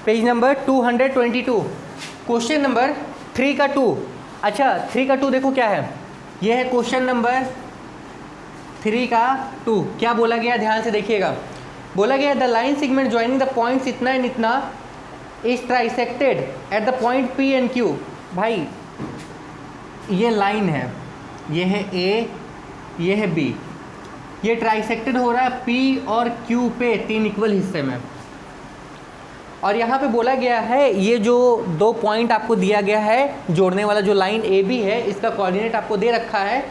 Page number 222, question number 3 का 2। अच्छा 3 का 2 देखो क्या है, यह है क्वेश्चन नंबर 3 का 2। क्या बोला गया, ध्यान से देखिएगा। बोला गया the line segment joining the points इतना एंड इतना is trisected eight the point P and Q. भाई ये लाइन है, ये है ए, ये है बी, ये ट्राइसेक्टेड हो रहा है पी और क्यू पे 3 इक्वल हिस्से में। और यहाँ पे बोला गया है ये जो 2 पॉइंट आपको दिया गया है जोड़ने वाला जो लाइन ए बी है, इसका कोऑर्डिनेट आपको दे रखा है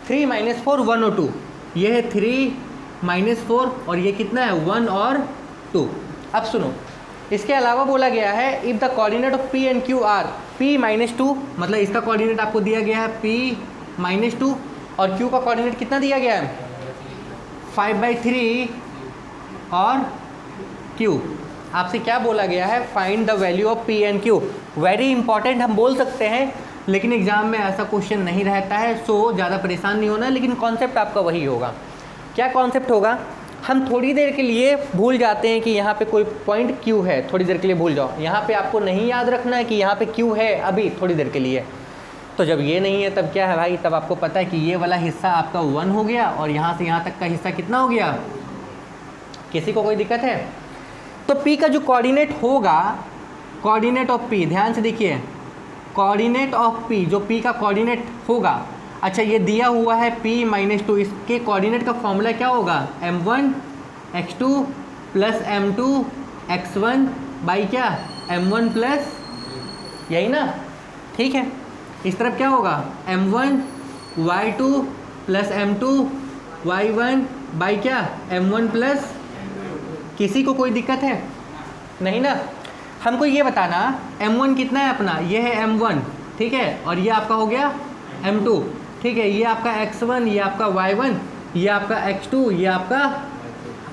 3 - 4 1 और 2। ये है 3 - 4 और ये कितना है 1 और 2। अब सुनो, इसके अलावा बोला गया है if the coordinate of P and Q R p - 2, मतलब इसका कोऑर्डिनेट आपको दिया गया है p - 2 और q का कोऑर्डिनेट कितना दिया गया है 5/3 और q। आपसे क्या बोला गया है, find the value of p and q। Very important हम बोल सकते हैं, लेकिन एग्जाम में ऐसा क्वेश्चन नहीं रहता है, सो ज़्यादा परेशान नहीं होना, लेकिन कॉन्सेप्ट आपका वही होगा। क्या कॉन्सेप्ट होगा, हम थोड़ी देर के लिए भूल जाते हैं कि यहाँ पे कोई पॉइंट Q है, थोड़ी देर के लिए भूल जाओ। यहाँ पे आपको नहीं याद रखना है कि यहाँ पे Q है अभी थोड़ी देर के लिए। तो जब ये नहीं है तब क्या है भाई, तब आपको पता है कि ये वाला हिस्सा आपका 1 हो गया और यहाँ से यहाँ तक का हिस्सा कितना हो गया। किसी को कोई दिक्कत है? तो P का जो कोऑर्डिनेट होगा, कोऑर्डिनेट ऑफ P, ध्यान से देखिए, कोऑर्डिनेट ऑफ P, जो P का कोऑर्डिनेट होगा। अच्छा ये दिया हुआ है p - 2, इसके कोऑर्डिनेट का फॉर्मूला क्या होगा m1 x2 + m2 x1 by क्या m1 प्लस, यही ना, ठीक है। इस तरफ क्या होगा m1 y2 + m2 y1 by क्या m1 प्लस। किसी को कोई दिक्कत है? नहीं ना। हमको ये बताना m1 कितना है अपना, ये है m1, ठीक है, और ये आपका हो गया m2, ठीक है, ये आपका x1, ये आपका y1, ये आपका x2, ये आपका।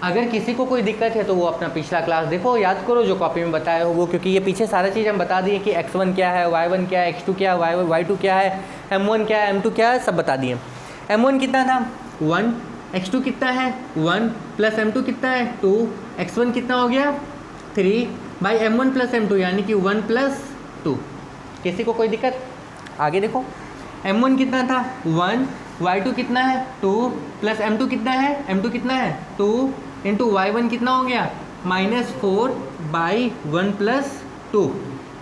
अगर किसी को कोई दिक्कत है तो वो अपना पिछला क्लास देखो, याद करो जो कॉपी में बताया हो वो, क्योंकि ये पीछे सारा चीज़ हम बता दिए कि x1 क्या है, y1 क्या है, x2 क्या है, y2 क्या है, m1 क्या है, m2 क्या है, सब बता दिए। m1 कितना था 1, x2 कितना है 1 + m2 कितना है 2, x1 कितना हो गया 3 बाई m1 + m2 यानी कि 1 + 2। किसी को कोई दिक्कत? आगे देखो, m1 कितना था 1, y2 कितना है 2 + m2 कितना है, m2 कितना है 2 × y1 कितना हो गया -4 बाई 1 + 2।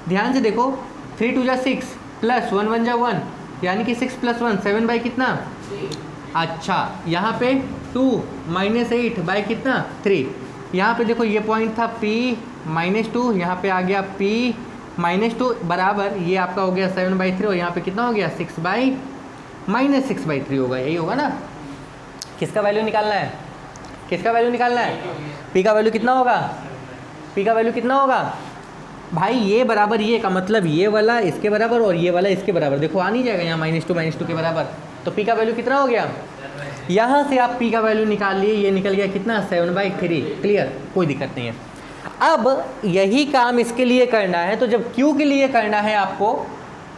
ध्यान से देखो, 3 × 2 = 6 + 1 × 1 = 1 यानी कि 6 + 1 7 बाई कितना। अच्छा यहाँ पे 2 - 8 बाई कितना 3। यहाँ पे देखो ये पॉइंट था p - 2, यहाँ पे आ गया p -2 बराबर ये आपका हो गया 7/3 और यहाँ पे कितना हो गया 6/-6/3 होगा, यही होगा ना। किसका वैल्यू निकालना है, किसका वैल्यू निकालना है, p का वैल्यू कितना होगा, p का वैल्यू कितना होगा भाई, ये बराबर ये का मतलब ये वाला इसके बराबर और ये वाला इसके बराबर। देखो आ नहीं जाएगा यहाँ -2 के बराबर, तो p का वैल्यू कितना हो गया। यहाँ से आप p का वैल्यू निकाल लिए, ये निकल गया कितना 7/3। क्लियर, कोई दिक्कत नहीं है। अब यही काम इसके लिए करना है, तो जब Q के लिए करना है आपको,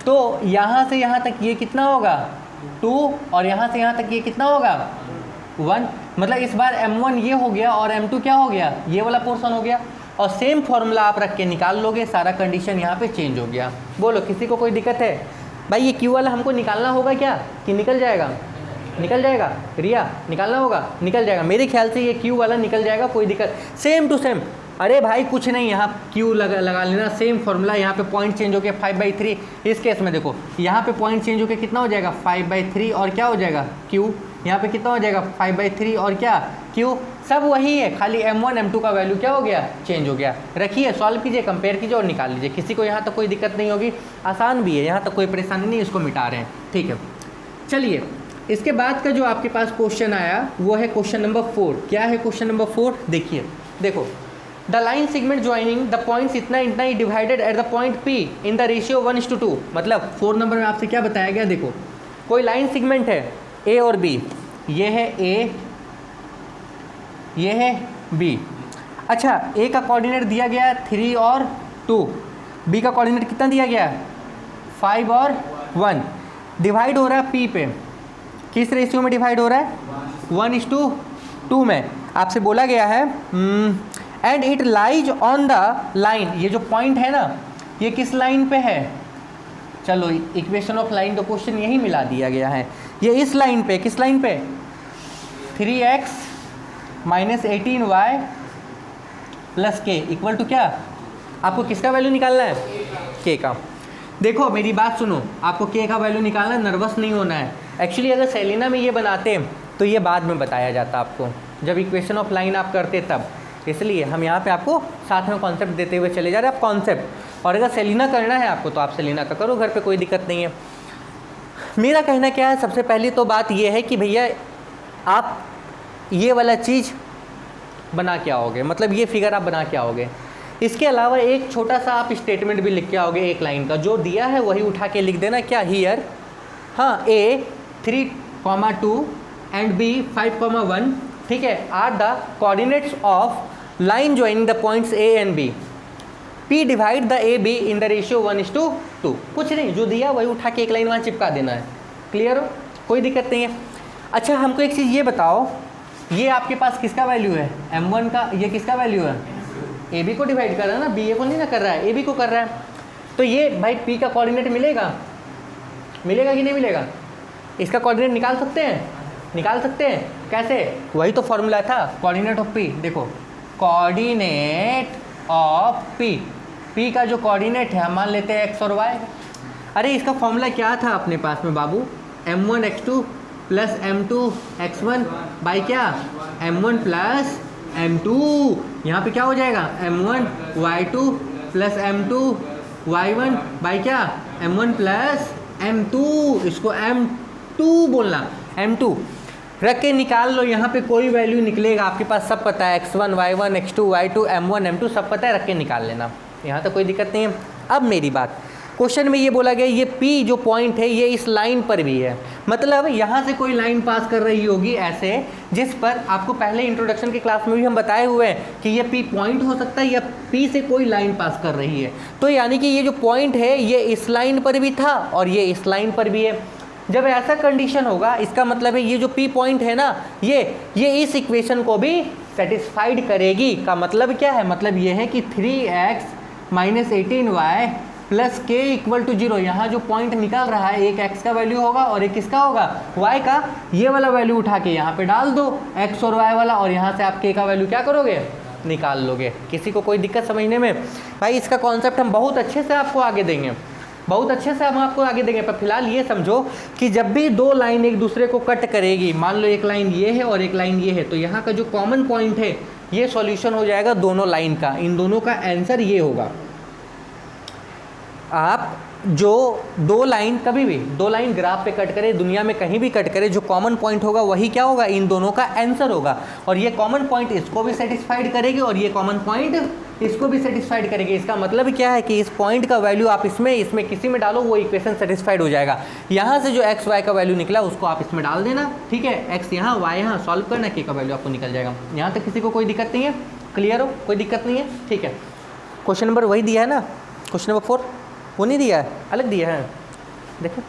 तो यहाँ से यहाँ तक ये कितना होगा 2 और यहाँ से यहाँ तक ये कितना होगा 1। मतलब इस बार m1 ये हो गया और m2 क्या हो गया, ये वाला पोर्शन हो गया। और सेम फॉर्मूला आप रख के निकाल लोगे, सारा कंडीशन यहाँ पे चेंज हो गया। बोलो किसी को कोई दिक्कत है? भाई ये Q वाला हमको निकालना होगा क्या कि निकल जाएगा, निकल जाएगा। रिया निकालना होगा, निकल जाएगा। मेरे ख्याल से ये Q वाला निकल जाएगा, कोई दिक्कत। सेम टू सेम, अरे भाई कुछ नहीं, यहाँ Q लगा लेना, सेम फॉर्मूला। यहाँ पे पॉइंट चेंज हो गया 5/3। इस केस में देखो यहाँ पे पॉइंट चेंज हो गया, कितना हो जाएगा 5/3 और क्या हो जाएगा Q। यहाँ पे कितना हो जाएगा 5/3 और क्या Q, सब वही है, खाली m1 m2 का वैल्यू क्या हो गया चेंज हो गया। रखिए, सॉल्व कीजिए, कंपेयर कीजिए और निकाल लीजिए। किसी को यहाँ तक कोई दिक्कत नहीं होगी, आसान भी है, यहाँ तक कोई परेशानी नहीं, इसको मिटा रहे हैं, ठीक है। चलिए इसके बाद का जो आपके पास क्वेश्चन आया वो है क्वेश्चन नंबर 4। क्या है क्वेश्चन नंबर 4? देखिए, देखो the line segment joining the points इतना इतना ही divided at the point P in the ratio 1:2। मतलब 4 नंबर में आपसे क्या बताया गया, देखो कोई लाइन सेगमेंट है A और B, ये है A, ये है B। अच्छा A का कोऑर्डिनेट दिया गया 3 और 2, B का कोऑर्डिनेट कितना दिया गया 5 और 1। डिवाइड हो रहा है P पे, किस रेशियो में डिवाइड हो रहा है 1:2 में। आपसे बोला गया है and it lies on the line, ये जो पॉइंट है ना ये किस लाइन पे है, चलो इक्वेशन ऑफ लाइन का क्वेश्चन यही मिला दिया गया है, ये इस लाइन पे, किस लाइन पे, 3x माइनस 18y प्लस के इक्वल टू क्या, आपको किसका वैल्यू निकालना है, k का। देखो मेरी बात सुनो, आपको k का वैल्यू निकालना है, नर्वस नहीं होना है। एक्चुअली अगर सेलिना में ये बनाते तो ये बाद में बताया जाता आपको, जब इक्वेशन ऑफ लाइन आप करते तब, इसलिए हम यहाँ पे आपको साथ में कॉन्सेप्ट देते हुए चले जा रहे हैं, आप कॉन्सेप्ट, और अगर सेलिना करना है आपको तो आप सेलिना का करो घर पे, कोई दिक्कत नहीं है। मेरा कहना क्या है, सबसे पहली तो बात ये है कि भैया आप ये वाला चीज़ बना के आओगे, मतलब ये फिगर आप बना के आओगे। इसके अलावा एक छोटा सा आप स्टेटमेंट भी लिख के आओगे, एक लाइन का, जो दिया है वही उठा के लिख देना, क्या हियर, हाँ a 3,2 एंड b 5,1, ठीक है, are the coordinates of line joining the points a and b, p divide the A B in the ratio 1:2, कुछ नहीं, जो दिया वही उठा के एक लाइन वहाँ चिपका देना है। क्लियर हो, कोई दिक्कत नहीं है। अच्छा हमको एक चीज़ ये बताओ, ये आपके पास किसका वैल्यू है, m1 का, ये किसका वैल्यू है, ए बी को डिवाइड कर रहा है ना, बी ए को नहीं ना कर रहा है, ए बी को कर रहा है, तो ये भाई p का कोऑर्डिनेट मिलेगा, मिलेगा कि नहीं मिलेगा, इसका कोऑर्डिनेट निकाल सकते हैं, निकाल सकते हैं, कैसे, वही तो फॉर्मूला था, कोऑर्डिनेट ऑफ p, देखो कोऑर्डिनेट ऑफ p का जो कोऑर्डिनेट है हम मान लेते हैं x और y। अरे इसका फॉर्मूला क्या था अपने पास में बाबू, m1 x2 plus m2 x1 by क्या, m1 प्लस m2, यहाँ पे क्या हो जाएगा, m1 y2 plus m2 y1 by क्या, m1 प्लस m2, इसको m2 बोलना, m2 रख के निकाल लो, यहाँ पे कोई वैल्यू निकलेगा आपके पास, सब पता है, x1 y1 x2 y2 m1 m2 सब पता है, रख के निकाल लेना, यहाँ तो कोई दिक्कत नहीं है। अब मेरी बात, क्वेश्चन में ये बोला गया ये P जो पॉइंट है ये इस लाइन पर भी है, मतलब यहाँ से कोई लाइन पास कर रही होगी ऐसे, जिस पर आपको पहले इंट्रोडक्शन के क्लास में भी हम बताए हुए हैं कि ये P पॉइंट हो सकता है या P से कोई लाइन पास कर रही है, तो यानी कि ये जो पॉइंट है ये इस लाइन पर भी था और ये इस लाइन पर भी है। जब ऐसा कंडीशन होगा इसका मतलब है ये जो P पॉइंट है ना ये इस इक्वेशन को भी सेटिस्फाइड करेगी। का मतलब क्या है, मतलब ये है कि 3x माइनस 18y प्लस के इक्वल टू 0, यहाँ जो पॉइंट निकल रहा है एक x का वैल्यू होगा और एक किसका होगा, y का, ये वाला वैल्यू उठा के यहाँ पे डाल दो x और y वाला, और यहाँ से आप k का वैल्यू क्या करोगे, निकाल लोगे। किसी को कोई दिक्कत समझने में, भाई इसका कॉन्सेप्ट हम बहुत अच्छे से आपको आगे देंगे, बहुत अच्छे से हम आपको आगे देंगे, पर फिलहाल ये समझो कि जब भी दो लाइन एक दूसरे को कट करेगी, मान लो एक लाइन ये है और एक लाइन ये है, तो यहाँ का जो कॉमन पॉइंट है ये सॉल्यूशन हो जाएगा दोनों लाइन का, इन दोनों का आंसर ये होगा। आप जो दो लाइन, कभी भी दो लाइन ग्राफ पे कट करे, दुनिया में कहीं भी कट करे, जो कॉमन पॉइंट होगा वही क्या होगा, इन दोनों का आंसर होगा, और ये कॉमन पॉइंट इसको भी सेटिस्फाइड करेगी और ये कॉमन पॉइंट इसको भी सेटिस्फाइड करेगी। इसका मतलब क्या है कि इस पॉइंट का वैल्यू आप इसमें किसी में डालो, वो इक्वेशन सेटिस्फाइड हो जाएगा। यहाँ से जो एक्स वाई का वैल्यू निकला उसको आप इसमें डाल देना, ठीक है, एक्स यहाँ वाई यहाँ, सॉल्व करना, के का वैल्यू आपको निकल जाएगा। यहाँ तक किसी को कोई दिक्कत नहीं है, क्लियर हो, कोई दिक्कत नहीं है, ठीक है। क्वेश्चन नंबर वही दिया है ना, क्वेश्चन नंबर 4 वो नहीं दिया है, अलग दिया है, देखो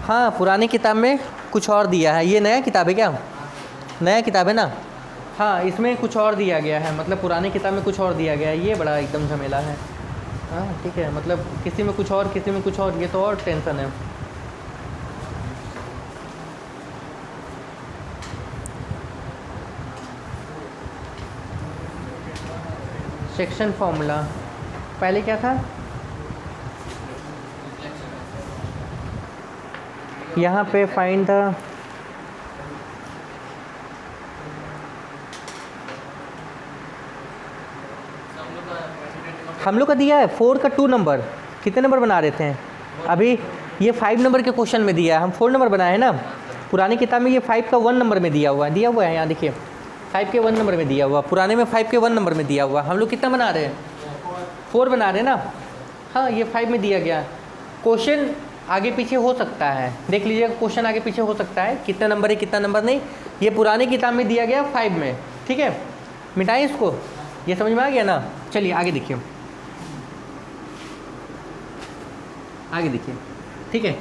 हाँ पुरानी किताब में कुछ और दिया है, ये नया किताब है क्या, नया किताब है ना, हाँ इसमें कुछ और दिया गया है, मतलब पुरानी किताब में कुछ और दिया गया है, ये बड़ा एकदम झमेला है। हाँ ठीक है, मतलब किसी में कुछ और किसी में कुछ और, ये तो और टेंशन है। सेक्शन फॉर्मूला पहले क्या था, यहाँ पे फाइंड द हम लोग का दिया है 4 का 2 नंबर, कितने नंबर बना रहे थे अभी, ये 5 नंबर के क्वेश्चन में दिया है, हम 4 नंबर बनाए हैं ना, पुरानी किताब में ये 5 का 1 नंबर में दिया हुआ है, यहाँ देखिए 5 के 1 नंबर में दिया हुआ, पुराने में 5 के 1 नंबर में दिया हुआ। हम लोग कितना बना रहे हैं, 4 बना रहे हैं ना, हाँ ये 5 में दिया गया। क्वेश्चन आगे पीछे हो सकता है, देख लीजिएगा क्वेश्चन आगे पीछे हो सकता है, कितना नंबर है कितना नंबर नहीं। ये पुरानी किताब में दिया गया 5 में, ठीक है, मिटाएं इसको, ये समझ में आ गया ना। चलिए आगे देखिए, आगे देखिए, ठीक है।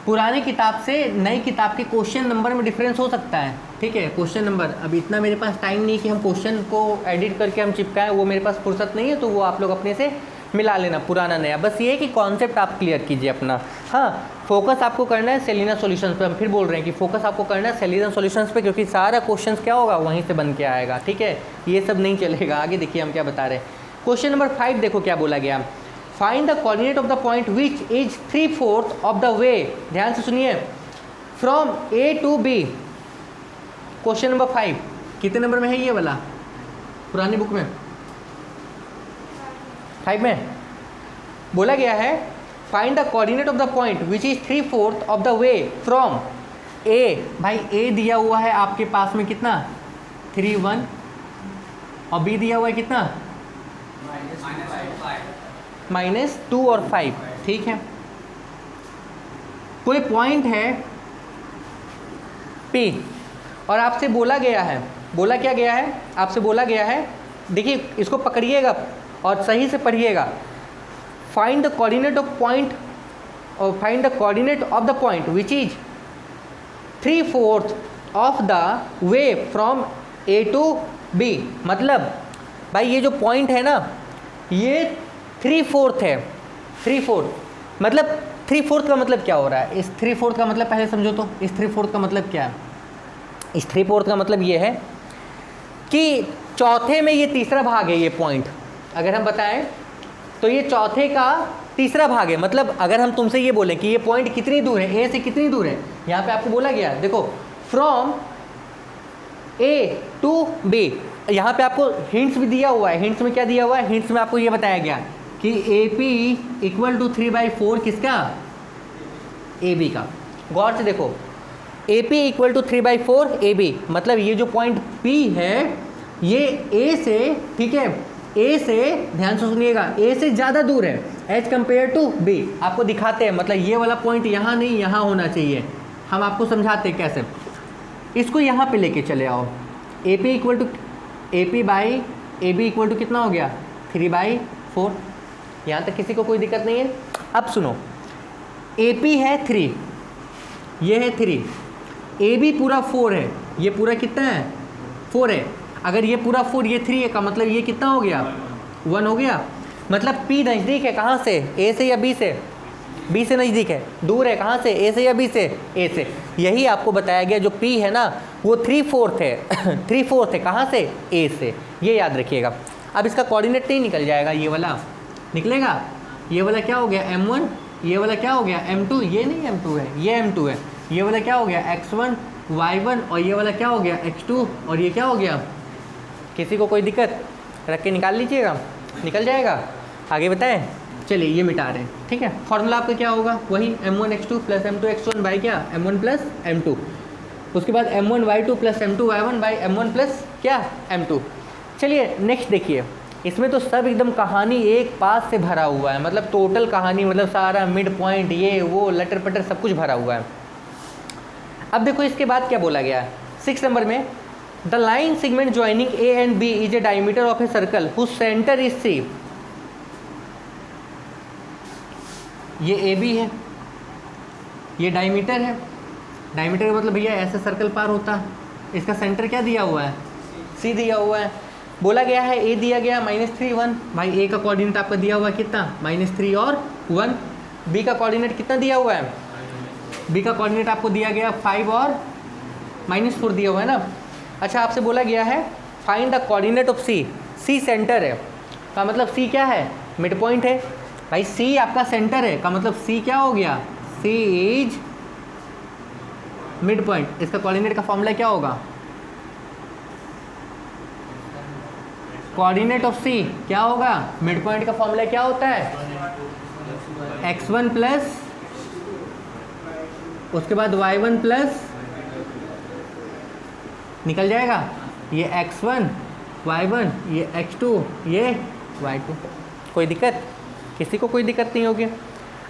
पुरानी किताब से नई किताब के क्वेश्चन नंबर में डिफरेंस हो सकता है, ठीक है। क्वेश्चन नंबर, अब इतना मेरे पास टाइम नहीं कि हम क्वेश्चन को एडिट करके हम चिपकाएं, वो मेरे पास फुर्सत नहीं है, तो वो आप लोग अपने से मिला लेना पुराना नया। बस ये है कि कॉन्सेप्ट आप क्लियर कीजिए अपना। हाँ, फोकस आपको करना है सेलिना सॉल्यूशंस पे। हम फिर बोल रहे हैं कि फोकस आपको करना है सेलिना सॉल्यूशंस पे, क्योंकि सारा क्वेश्चन क्या होगा वहीं से बन के आएगा, ठीक है। ये सब नहीं चलेगा। आगे देखिए हम क्या बता रहे हैं। क्वेश्चन नंबर 5 देखो क्या बोला गया, find the coordinate of the point which is 3/4 of the way, ध्यान से सुनिए, from A to B. Question number 5 कितने नंबर में है ये वाला पुरानी बुक में? 5 में बोला गया है find the coordinate of the point which is 3/4 of the way from A. भाई ए दिया हुआ है आपके पास में कितना, 3 1, और बी दिया हुआ है कितना, -2 और 5, ठीक है। कोई पॉइंट है P और आपसे बोला गया है, बोला क्या गया है, आपसे बोला गया है, देखिए इसको पकड़िएगा और सही से पढ़िएगा। Find the coordinate of point, और find the coordinate of the point which is 3/4 of the way from A to B. मतलब भाई ये जो पॉइंट है ना, ये 3/4 है। 3/4 मतलब 3/4 का मतलब क्या हो रहा है? इस 3/4 का मतलब पहले समझो तो, इस 3/4 का मतलब क्या है? इस 3/4 का मतलब ये है कि चौथे में ये तीसरा भाग है ये पॉइंट। अगर हम बताएं तो ये चौथे का तीसरा भाग है। मतलब अगर हम तुमसे ये बोलें कि ये पॉइंट कितनी दूर है, ए से कितनी दूर है, यहाँ पे आपको बोला गया देखो फ्रॉम ए टू बी। यहाँ पे आपको हिंट्स भी दिया हुआ है। हिंट्स में क्या दिया हुआ है? हिंट्स में आपको ये बताया गया कि AP = 3/4 किसका? AB का। गौर से देखो, AP = 3/4 AB, मतलब ये जो पॉइंट P है ये A से, ठीक है, A से, ध्यान से सुनिएगा, A से ज़्यादा दूर है एज कम्पेयर टू B। आपको दिखाते हैं, मतलब ये वाला पॉइंट यहाँ नहीं, यहाँ होना चाहिए। हम आपको समझाते हैं कैसे। इसको यहाँ पे लेके चले आओ। AP बाई AB = कितना हो गया? 3/4। यहाँ तक किसी को कोई दिक्कत नहीं है? अब सुनो, AP है 3, ये है 3, AB पूरा 4 है, ये पूरा कितना है? 4 है। अगर ये पूरा 4, ये 3 है, का मतलब ये कितना हो गया? 1 हो गया। मतलब P नज़दीक है कहाँ से? A से या B से? B से नज़दीक है। दूर है कहाँ से? A से या B से? A से। यही आपको बताया गया, जो P है ना वो 3/4 है। 3/4 है कहाँ से? A से। ये याद रखिएगा। अब इसका कोऑर्डिनेट नहीं निकल जाएगा, ये वाला निकलेगा। ये वाला क्या हो गया? M1, ये वाला क्या हो गया? M2, ये नहीं M2 है, ये M2 है। ये वाला क्या हो गया? X1 Y1, और ये वाला क्या हो गया? X2, और ये क्या हो गया? किसी को कोई दिक्कत? रख के निकाल लीजिएगा, निकल जाएगा। आगे बताएं? चलिए ये मिटा रहे हैं, ठीक है। फॉर्मूला आपका क्या होगा? वही M1 X2 + M2 X1 by क्या? M1 + M2। उसके बाद M1 Y2 + M2 Y1 by M1 + क्या? M2। चलिए नेक्स्ट देखिए, इसमें तो सब एकदम कहानी एक पास से भरा हुआ है, मतलब टोटल कहानी, मतलब सारा मिड पॉइंट, ये वो लटर पटर सब कुछ भरा हुआ है। अब देखो इसके बाद क्या बोला गया है 6 नंबर में, the line segment joining A and B is a diameter of a circle whose centre is C। ये AB है, ये डायमीटर है। डायमीटर का मतलब भैया ऐसे सर्कल पार होता है। इसका सेंटर क्या दिया हुआ है? C दिया हुआ है। बोला गया है A दिया गया -3 1। भाई A का कोऑर्डिनेट आपका दिया हुआ है कितना? -3 और 1। B का कोऑर्डिनेट कितना दिया हुआ है? B का कोऑर्डिनेट आपको दिया गया 5 और -4 दिया हुआ है ना। अच्छा, आपसे बोला गया है find the coordinate of C। C centre है, का मतलब C क्या है? मिड पॉइंट है। भाई C आपका सेंटर है, का मतलब C क्या हो गया? C is mid point. इसका कोऑर्डिनेट का फॉर्मूला क्या होगा? कोऑर्डिनेट ऑफ C क्या होगा? मिड पॉइंट का फॉर्मूला क्या होता है? X1 प्लस, उसके बाद Y1 प्लस, निकल जाएगा ये X1 Y1, ये X2, ये Y2। कोई दिक्कत? किसी को कोई दिक्कत नहीं होगी।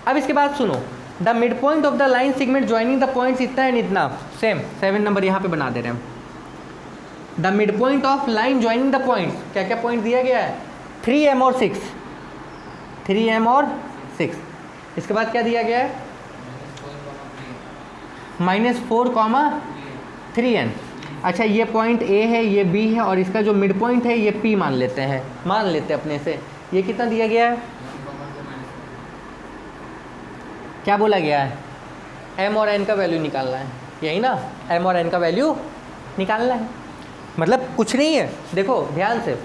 अब इसके बाद सुनो, the mid point of the line segment joining the points इतना एंड इतना, सेम 7 नंबर यहाँ पे बना दे रहे हैं हम। The mid point of line joining the points, क्या क्या पॉइंट दिया गया है, 3m और 6, 3m और 6। इसके बाद क्या दिया गया है, -4, 3n। अच्छा ये पॉइंट A है, ये B है, और इसका जो मिड पॉइंट है ये P मान लेते हैं, मान लेते हैं अपने से। ये कितना दिया गया है, क्या बोला गया है, m और n का वैल्यू निकालना है, यही ना, m और n का वैल्यू निकालना है। मतलब कुछ नहीं है, देखो ध्यान से,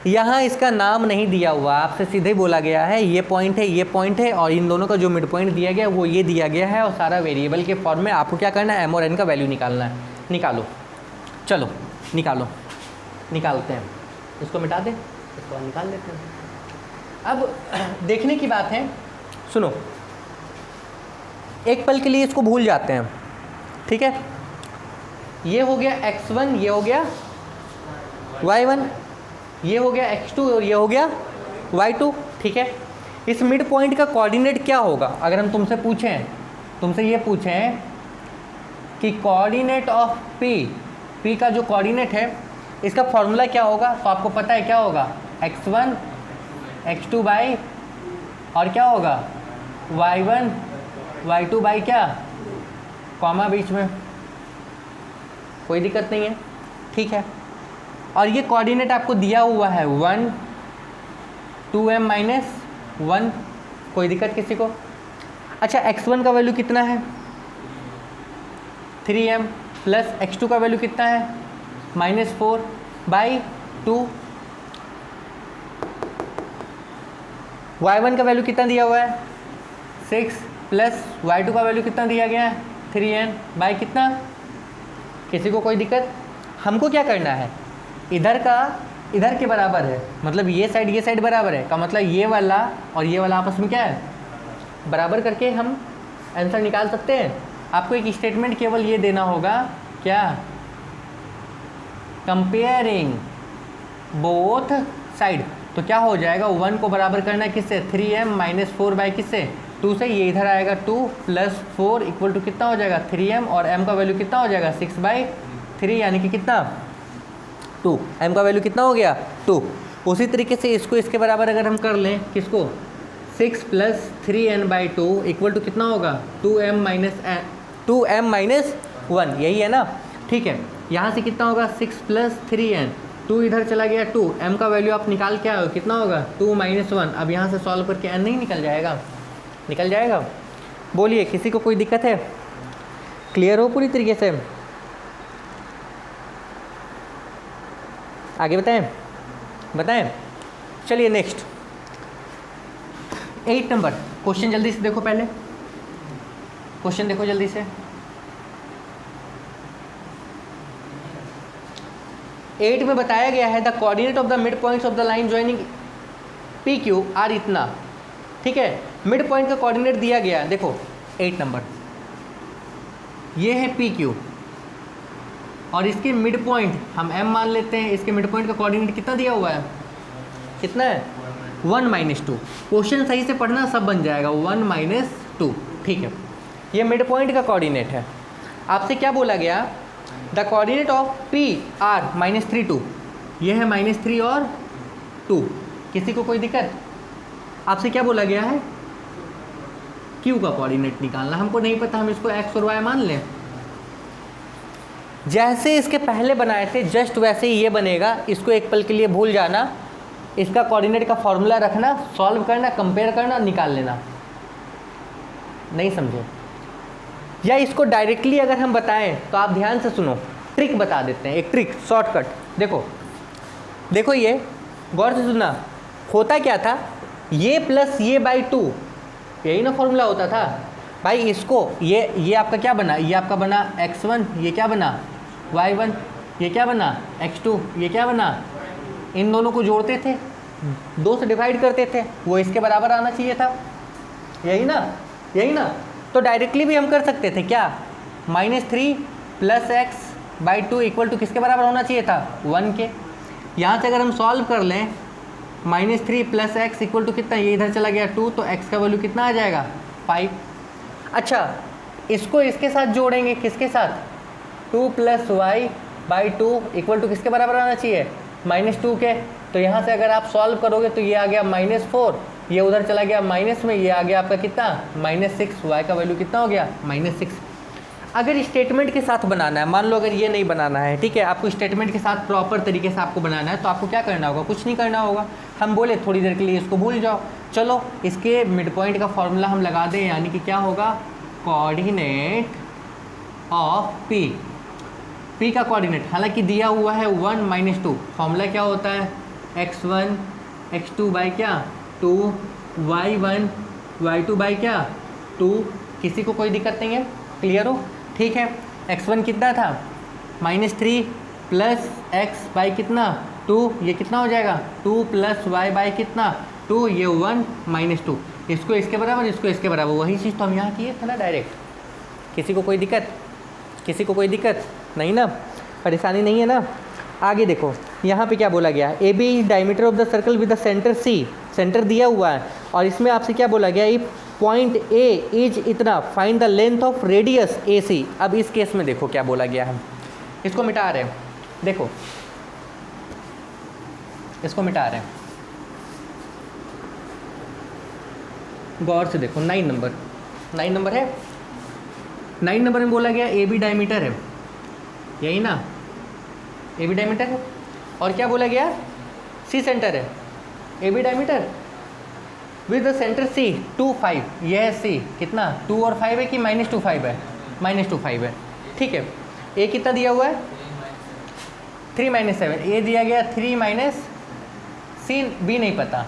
यहाँ इसका नाम नहीं दिया हुआ, आपसे सीधे बोला गया है ये पॉइंट है, ये पॉइंट है, और इन दोनों का जो मिड पॉइंट दिया गया है वो ये दिया गया है, और सारा वेरिएबल के फॉर्म में आपको क्या करना है, m और n का वैल्यू निकालना है। निकालो, चलो निकालो, निकालते हैं, इसको मिटा दें, इसको और निकाल देते हैं। अब देखने की बात है, सुनो, एक पल के लिए इसको भूल जाते हैं, ठीक है। ये हो गया x1, ये हो गया y1, ये हो गया x2 और ये हो गया y2, ठीक है। इस मिड पॉइंट का कोऑर्डिनेट क्या होगा, अगर हम तुमसे पूछें, तुमसे ये पूछें कि कोऑर्डिनेट ऑफ p का जो कोऑर्डिनेट है इसका फॉर्मूला क्या होगा, तो आपको पता है क्या होगा, x1 x2 बाई और क्या होगा y1 y2 बाई क्या, कॉमा बीच में, कोई दिक्कत नहीं है, ठीक है। और ये कोऑर्डिनेट आपको दिया हुआ है 1 2m माइनस 1, कोई दिक्कत किसी को। अच्छा x1 का वैल्यू कितना है, 3m, प्लस x2 का वैल्यू कितना है, -4 बाई 2, y1 का वैल्यू कितना दिया हुआ है 6, प्लस y2 का वैल्यू कितना दिया गया है 3n बाई कितना, किसी को कोई दिक्कत। हमको क्या करना है, इधर का इधर के बराबर है, मतलब ये साइड बराबर है, का मतलब ये वाला और ये वाला आपस में क्या है, बराबर करके हम आंसर निकाल सकते हैं। आपको एक स्टेटमेंट केवल ये देना होगा, क्या, कंपेयरिंग बोथ साइड, तो क्या हो जाएगा, 1 को बराबर करना है किससे, 3m माइनस 4 बाई किससे, 2 से, ये इधर आएगा 2 प्लस 4 इक्वल टू कितना हो जाएगा 3m, और m का वैल्यू कितना हो जाएगा 6/3, यानी कि कितना 2, m का वैल्यू कितना हो गया 2। उसी तरीके से इसको इसके बराबर अगर हम कर लें, किसको, 6 प्लस 3n/2 इक्वल टू कितना होगा 2m माइनस 1, यही है ना, ठीक है। यहाँ से कितना होगा 6 प्लस 3n, 2 इधर चला गया 2, m का वैल्यू आप निकाल के आओ, कितना होगा 2 माइनस 1। अब यहाँ से सॉल्व करके n नहीं निकल जाएगा, निकल जाएगा। बोलिए किसी को कोई दिक्कत है, क्लियर हो पूरी तरीके से, आगे बताएं। चलिए नेक्स्ट 8 नंबर क्वेश्चन, जल्दी से देखो, पहले क्वेश्चन देखो जल्दी से। 8 में बताया गया है the coordinate of the mid points of the line joining PQ are इतना, ठीक है। मिड पॉइंट का कोऑर्डिनेट दिया गया, देखो 8 नंबर, ये है PQ और इसके मिड पॉइंट हम m मान लेते हैं, इसके मिड पॉइंट का कोऑर्डिनेट कितना दिया हुआ है, कितना है 1 - 2। क्वेश्चन सही से पढ़ना, सब बन जाएगा, 1 - 2, ठीक है। ये मिड पॉइंट का कोऑर्डिनेट है। आपसे क्या बोला गया, the coordinate of P R -3 2, ये है -3 और 2, किसी को कोई दिक्कत। आपसे क्या बोला गया है, Q का कोऑर्डिनेट निकालना, हमको नहीं पता, हम इसको x और y मान लें। जैसे इसके पहले बनाए थे जस्ट वैसे ही ये बनेगा, इसको एक पल के लिए भूल जाना, इसका कोऑर्डिनेट का फॉर्मूला रखना, सॉल्व करना, कंपेयर करना, निकाल लेना। नहीं समझे, या इसको डायरेक्टली अगर हम बताएं तो आप ध्यान से सुनो, ट्रिक बता देते हैं, एक ट्रिक शॉर्टकट। देखो ये गौर से सुनना, होता क्या था, ये प्लस ये बाई 2, यही ना फॉर्मूला होता था भाई। इसको ये आपका क्या बना, ये आपका बना x1, ये क्या बना y1, ये क्या बना x2, ये क्या बना, इन दोनों को जोड़ते थे, 2 से डिवाइड करते थे, वो इसके बराबर आना चाहिए था, यही ना। तो डायरेक्टली भी हम कर सकते थे, क्या, -3 + x/2 इक्वल टू किसके बराबर होना चाहिए था 1 के। यहाँ से अगर हम सॉल्व कर लें, -3 + x इक्वल टू कितना, ये इधर चला गया 2, तो x का वैल्यू कितना आ जाएगा 5। अच्छा, इसको इसके साथ जोड़ेंगे, किसके साथ, 2 + y/2 इक्वल टू किसके बराबर आना चाहिए, -2 के। तो यहाँ से अगर आप सॉल्व करोगे तो ये आ गया -4, ये उधर चला गया माइनस में, ये आ गया आपका कितना, -6। y का वैल्यू कितना हो गया, -6। अगर स्टेटमेंट के साथ बनाना है, मान लो अगर ये नहीं बनाना है, ठीक है, आपको स्टेटमेंट के साथ प्रॉपर तरीके से आपको बनाना है, तो आपको क्या करना होगा, कुछ नहीं करना होगा। हम बोले थोड़ी देर के लिए इसको भूल जाओ। चलो इसके मिड पॉइंट का फॉर्मूला हम लगा दें, यानी कि क्या होगा, कोऑर्डिनेट ऑफ पी का कोऑर्डिनेट, हालांकि दिया हुआ है 1 - 2, फॉर्मूला क्या होता है, x1 x2 बाई क्या 2, y1 y2 बाई क्या 2। किसी को कोई दिक्कत नहीं है, क्लियर हो, ठीक है। x1 कितना था, -3 + x बाई कितना 2, ये कितना हो जाएगा, 2 + y बाई कितना 2, ये 1 - 2। इसको इसके बराबर, इसको इसके बराबर, वही चीज़ तो हम यहाँ किए थे ना डायरेक्ट। किसी को कोई दिक्कत, किसी को कोई दिक्कत नहीं ना, परेशानी नहीं है ना। आगे देखो यहाँ पे क्या बोला गया, A B diameter of the circle with the centre C, centre दिया हुआ है, और इसमें आपसे क्या बोला गया, इफ पॉइंट ए इज इतना, find the length of radius A C. अब इस केस में देखो क्या बोला गया है, इसको मिटा रहे हैं, देखो इसको मिटा रहे हैं, गौर से देखो, 9 नंबर है, 9 नंबर में बोला गया ए बी डायमीटर है, यही ना, ए बी डायमीटर है, और क्या बोला गया, सी सेंटर है, A B diameter with the centre C 2 5, यह है सी, कितना 2 और 5 है कि -2 5 है, -2 5 है, ठीक है। ए कितना दिया हुआ है, 3 - 7, ए दिया गया 3 - सी, बी नहीं पता।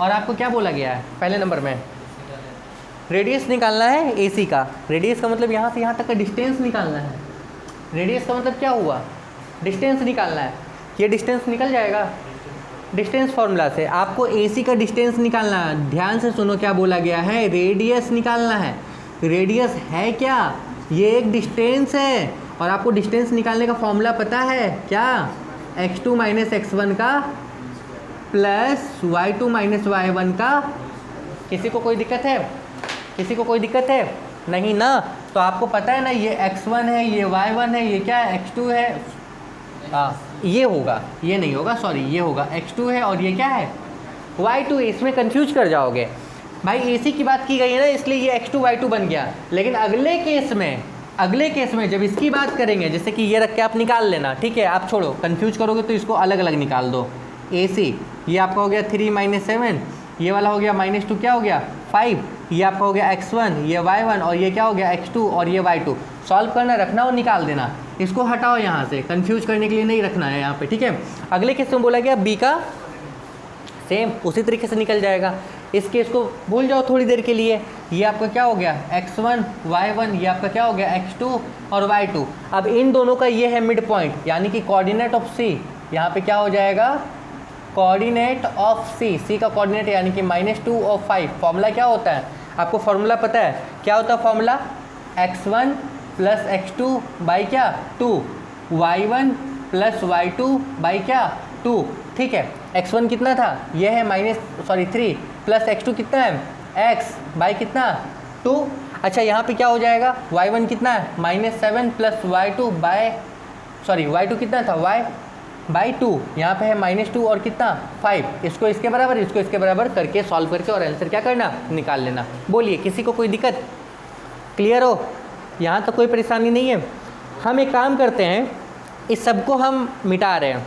और आपको क्या बोला गया है पहले नंबर में, रेडियस निकालना है ए सी का। रेडियस का मतलब यहाँ से यहाँ तक का डिस्टेंस निकालना है। रेडियस का मतलब क्या हुआ, डिस्टेंस निकालना है। ये डिस्टेंस निकल जाएगा डिस्टेंस फार्मूला से। आपको एसी का डिस्टेंस निकालना है, ध्यान से सुनो क्या बोला गया है, रेडियस निकालना है। रेडियस है क्या, ये एक डिस्टेंस है, और आपको डिस्टेंस निकालने का फॉर्मूला पता है क्या, x2 - x1 का प्लस y2 - y1 का। किसी को कोई दिक्कत है, किसी को कोई दिक्कत है नहीं ना। तो आपको पता है ना, ये x1 है, ये y1 है, ये क्या है x2 है, ये होगा, ये नहीं होगा, सॉरी, ये होगा x2 है, और ये क्या है y2। इसमें कंफ्यूज कर जाओगे भाई, एसी की बात की गई है ना, इसलिए ये x2 y2 बन गया। लेकिन अगले केस में जब इसकी बात करेंगे, जैसे कि ये रख के आप निकाल लेना, ठीक है, आप छोड़ो, कंफ्यूज करोगे तो इसको अलग अलग निकाल दो। एसी ये आपका हो गया 3 - 7, ये वाला हो गया -2, क्या हो गया 5, ये आपका हो गया x1, ये y1, और ये क्या हो गया x2, और ये y2। सॉल्व करना, रखना और निकाल देना, इसको हटाओ यहाँ से, कंफ्यूज करने के लिए नहीं रखना है यहाँ पे, ठीक है। अगले केस में बोला गया बी का सेम उसी तरीके से निकल जाएगा। इस केस को भूल जाओ थोड़ी देर के लिए। ये आपका क्या हो गया x1 y1, ये आपका क्या हो गया x2 और y2। अब इन दोनों का ये है मिड पॉइंट, यानी कि कोऑर्डिनेट ऑफ सी, यहाँ पे क्या हो जाएगा, कोऑर्डिनेट ऑफ सी, सी का कोऑर्डिनेट यानी कि -2 और 5। फॉर्मूला क्या होता है, आपको फॉर्मूला पता है क्या होता है फॉर्मूला, x1 + x2 बाई क्या 2, y1 + y2 बाई क्या 2, ठीक है। x1 कितना था, ये है 3 + x2 कितना है x बाई कितना 2। अच्छा, यहाँ पे क्या हो जाएगा, y1 कितना है -7 + y2 बाय y2 कितना था y/2, यहाँ पे है -2 और कितना 5। इसको इसके बराबर, इसको इसके बराबर करके सॉल्व करके और आंसर क्या करना, निकाल लेना। बोलिए किसी को कोई दिक्कत, क्लियर हो, यहाँ तक कोई परेशानी नहीं है। हम एक काम करते हैं, इस सबको हम मिटा रहे हैं।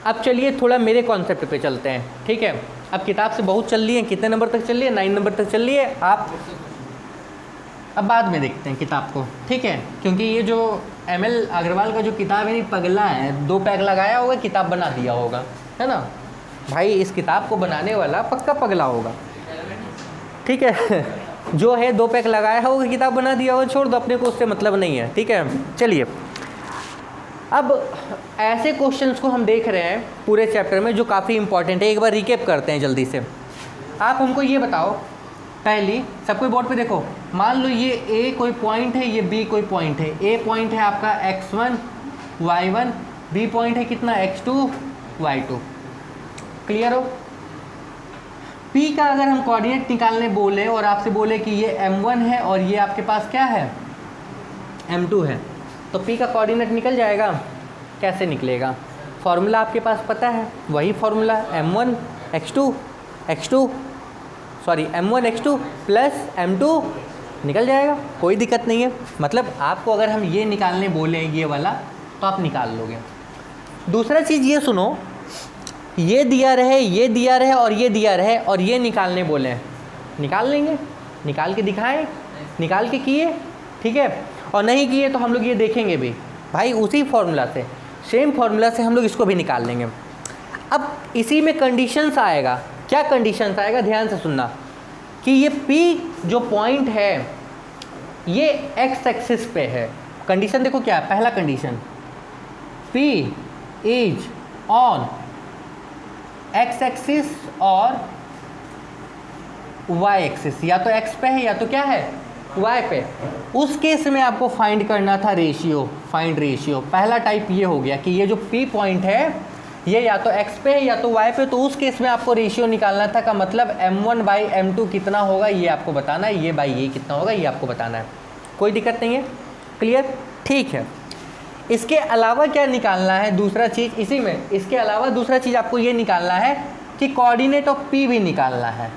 अब चलिए थोड़ा मेरे कॉन्सेप्ट पे चलते हैं, ठीक है। अब किताब से बहुत चल रही है, कितने नंबर तक चल रही है, 9 नंबर तक चल रही है। आप अब बाद में देखते हैं किताब को, ठीक है, क्योंकि ये जो ML अग्रवाल का जो किताब है, पगला है, 2 पैक लगाया होगा, किताब बना दिया होगा, है ना भाई। इस किताब को बनाने वाला पक्का पगला होगा, ठीक है। जो है 2 पैक लगाया होगा, किताब बना दिया होगा, छोड़ दो, अपने को उससे मतलब नहीं है, ठीक है। चलिए, अब ऐसे क्वेश्चंस को हम देख रहे हैं पूरे चैप्टर में जो काफ़ी इंपॉर्टेंट है। एक बार रिकेप करते हैं जल्दी से। आप हमको ये बताओ, पहली सब कोई बोर्ड पे देखो, मान लो ये ए कोई पॉइंट है, ये बी कोई पॉइंट है। ए पॉइंट है आपका x1 y1, बी पॉइंट है कितना x2 y2, क्लियर हो। P का अगर हम कोऑर्डिनेट निकालने बोले और आपसे बोले कि ये M1 है और ये आपके पास क्या है, M2 है, तो P का कोऑर्डिनेट निकल जाएगा। कैसे निकलेगा? फॉर्मूला आपके पास पता है, वही formula M1 x2 plus M2 निकल जाएगा, कोई दिक्कत नहीं है। मतलब आपको अगर हम ये निकालने बोले ये वाला तो आप निकाल लोगे। दूसरा चीज़ ये सुनो, ये दिया रहे, ये दिया रहे और ये दिया रहे और ये निकालने बोले, निकाल लेंगे, निकाल के दिखाएं, निकाल के किए, ठीक है। और नहीं किए तो हम लोग ये देखेंगे भी, भाई उसी फॉर्मूला से, सेम फॉर्मूला से हम लोग इसको भी निकाल लेंगे। अब इसी में कंडीशंस आएगा। क्या कंडीशंस आएगा? ध्यान से सुनना कि ये P जो पॉइंट है ये एक्स एक्सिस पे है। कंडीशन देखो क्या है, पहला condition P is on x axis और वाई एक्सिस, या तो एक्स पे है या तो क्या है वाई पे। उस केस में आपको फाइंड करना था रेशियो, फाइंड रेशियो। पहला टाइप ये हो गया कि ये जो P पॉइंट है ये या तो एक्स पे है या तो वाई पे, तो उस केस में आपको रेशियो निकालना था। का मतलब M1/M2 कितना होगा ये आपको बताना है, ये बाई ये कितना होगा ये आपको बताना है। कोई दिक्कत नहीं है, क्लियर, ठीक है। इसके अलावा क्या निकालना है? दूसरा चीज़ इसी में, इसके अलावा दूसरा चीज़ आपको ये निकालना है कि कोऑर्डिनेट ऑफ P भी निकालना है।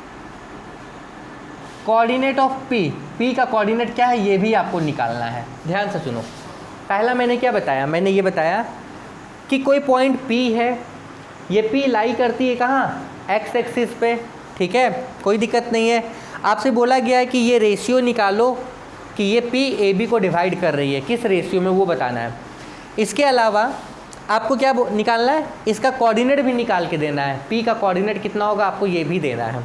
कोऑर्डिनेट ऑफ P का कोऑर्डिनेट क्या है ये भी आपको निकालना है। ध्यान से सुनो, पहला मैंने क्या बताया? मैंने ये बताया कि कोई पॉइंट P है, ये P लाई करती है कहाँ? एक्स एक्सिस पे, ठीक है, कोई दिक्कत नहीं है। आपसे बोला गया है कि ये रेशियो निकालो कि ये P AB को डिवाइड कर रही है, किस रेशियो में वो बताना है। इसके अलावा आपको क्या निकालना है? इसका कोऑर्डिनेट भी निकाल के देना है। P का कोऑर्डिनेट कितना होगा आपको ये भी देना है।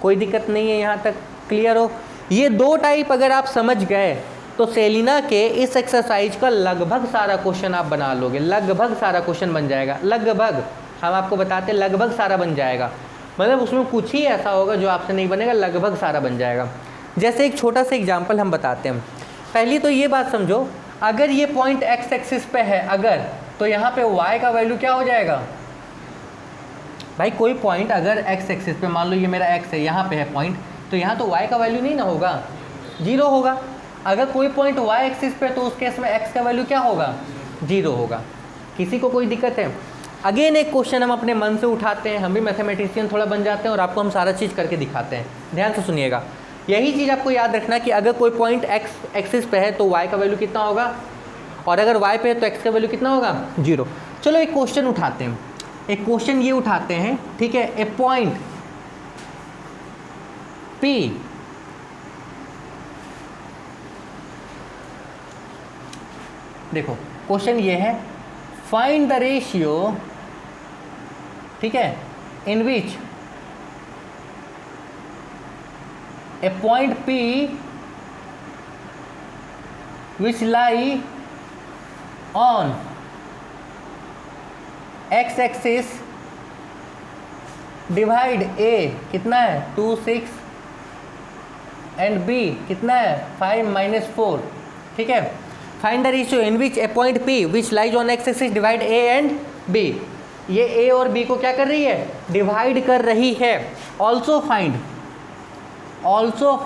कोई दिक्कत नहीं है, यहाँ तक क्लियर हो? ये दो टाइप अगर आप समझ गए तो सेलिना के इस एक्सरसाइज का लगभग सारा क्वेश्चन आप बना लोगे, लगभग सारा क्वेश्चन बन जाएगा। लगभग, हम आपको बताते लगभग सारा बन जाएगा, मतलब उसमें कुछ ही ऐसा होगा जो आपसे नहीं बनेगा, लगभग सारा बन जाएगा। जैसे एक छोटा सा एग्जांपल हम बताते हैं। पहली तो ये बात समझो, अगर ये पॉइंट एक्स एक्सिस पे है अगर, तो यहाँ पे y का वैल्यू क्या हो जाएगा? भाई कोई पॉइंट अगर एक्स एक्सिस पे, मान लो ये मेरा x है, यहाँ पे है पॉइंट, तो यहाँ तो y का वैल्यू नहीं ना होगा, 0 होगा। अगर कोई पॉइंट y एक्सिस पे तो उस केस में x का वैल्यू क्या होगा? 0 होगा। किसी को कोई दिक्कत है? अगेन एक क्वेश्चन हम अपने मन से उठाते हैं, हम भी मैथमेटिशियन थोड़ा बन जाते हैं और आपको हम सारा चीज़ करके दिखाते हैं। ध्यान से सुनिएगा, यही चीज़ आपको याद रखना कि अगर कोई पॉइंट x एक्सिस पे है तो y का वैल्यू कितना होगा, और अगर y पे है तो x का वैल्यू कितना होगा? 0। चलो एक क्वेश्चन उठाते हैं, एक क्वेश्चन ये उठाते हैं, ठीक है। ए पॉइंट P देखो क्वेश्चन ये है, फाइंड द रेशियो, ठीक है, in which a point P which lie on x axis divide A कितना है 2 6 एंड B कितना है 5 - 4, ठीक है। Find the ratio in which a point P which lies on x axis divide A and B। ये A और B को क्या कर रही है? डिवाइड कर रही है। ऑल्सो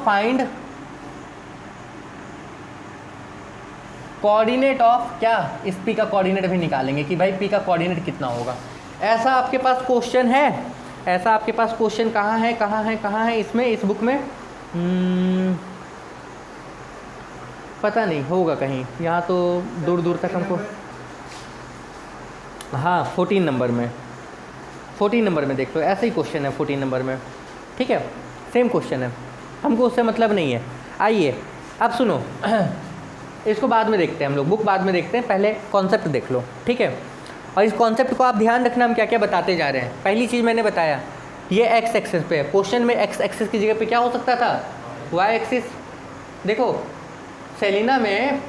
फाइंड कोऑर्डिनेट ऑफ क्या? इस P का कोऑर्डिनेट भी निकालेंगे कि भाई P का कोऑर्डिनेट कितना होगा। ऐसा आपके पास क्वेश्चन है, ऐसा आपके पास क्वेश्चन कहाँ है इसमें, इस बुक में? पता नहीं, होगा कहीं, यहाँ तो दूर दूर तक हमको। हाँ 14 नंबर में, 14 नंबर में देख लो, ऐसा ही क्वेश्चन है 14 नंबर में, ठीक है, सेम क्वेश्चन है, हमको उससे मतलब नहीं है। आइए अब सुनो, इसको बाद में देखते हैं हम लोग, बुक बाद में देखते हैं, पहले कॉन्सेप्ट देख लो, ठीक है। और इस कॉन्सेप्ट को आप ध्यान रखना, हम क्या क्या बताते जा रहे हैं। पहली चीज़ मैंने बताया, ये एक्स एक्सिस पे है, क्वेश्चन में एक्स एक्सिस की जगह पे क्या हो सकता था? Y axis. देखो सेलिना में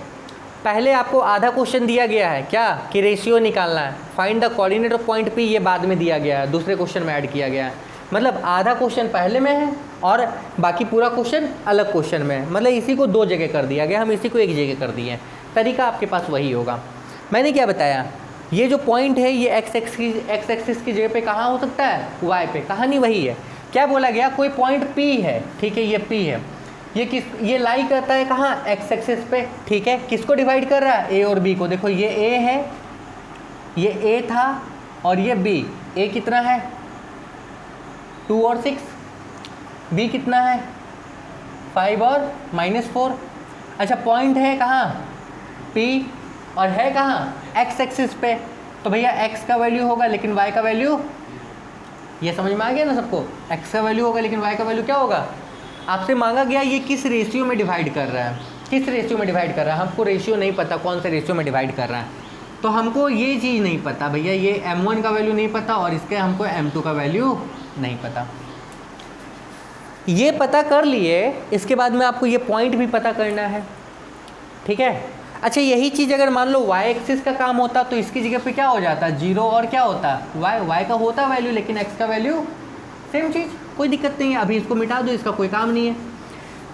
पहले आपको आधा क्वेश्चन दिया गया है क्या, कि रेशियो निकालना है, find the coordinate of point P, ये बाद में दिया गया है, दूसरे क्वेश्चन में ऐड किया गया है। मतलब आधा क्वेश्चन पहले में है और बाकी पूरा क्वेश्चन अलग क्वेश्चन में है, मतलब इसी को 2 जगह कर दिया गया, हम इसी को 1 जगह कर दिए हैं। तरीका आपके पास वही होगा। मैंने क्या बताया, ये जो पॉइंट है ये एक्स एक्सिस की जगह पे कहाँ हो सकता है? वाई पे। कहानी वही है, क्या बोला गया, कोई पॉइंट P है, ठीक है, ये P है, ये लाई करता है कहाँ, एक्स एक्सिस पे, ठीक है। किसको डिवाइड कर रहा है, ए और बी को। देखो ये ए है, ये ए था और ये बी। ए कितना है 2 और 6, बी कितना है 5 और -4। अच्छा पॉइंट है कहाँ P और है कहाँ एक्स एक्सिस पे, तो भैया एक्स का वैल्यू होगा लेकिन वाई का वैल्यू, ये समझ में आ गया ना सबको, एक्स का वैल्यू होगा लेकिन वाई का वैल्यू क्या होगा। आपसे मांगा गया ये किस रेशियो में डिवाइड कर रहा है, किस रेशियो में डिवाइड कर रहा है, हमको रेशियो नहीं पता कौन से रेशियो में डिवाइड कर रहा है, तो हमको ये चीज़ नहीं पता भैया, ये m1 का वैल्यू नहीं पता और इसके हमको m2 का वैल्यू नहीं पता। ये पता कर लिए, इसके बाद में आपको ये पॉइंट भी पता करना है, ठीक है। अच्छा यही चीज़ अगर मान लो y एक्सिस का काम होता तो इसकी जगह पे क्या हो जाता, 0 और क्या होता y का होता वैल्यू लेकिन x का वैल्यू सेम चीज़, कोई दिक्कत नहीं है, अभी इसको मिटा दो, इसका कोई काम नहीं है।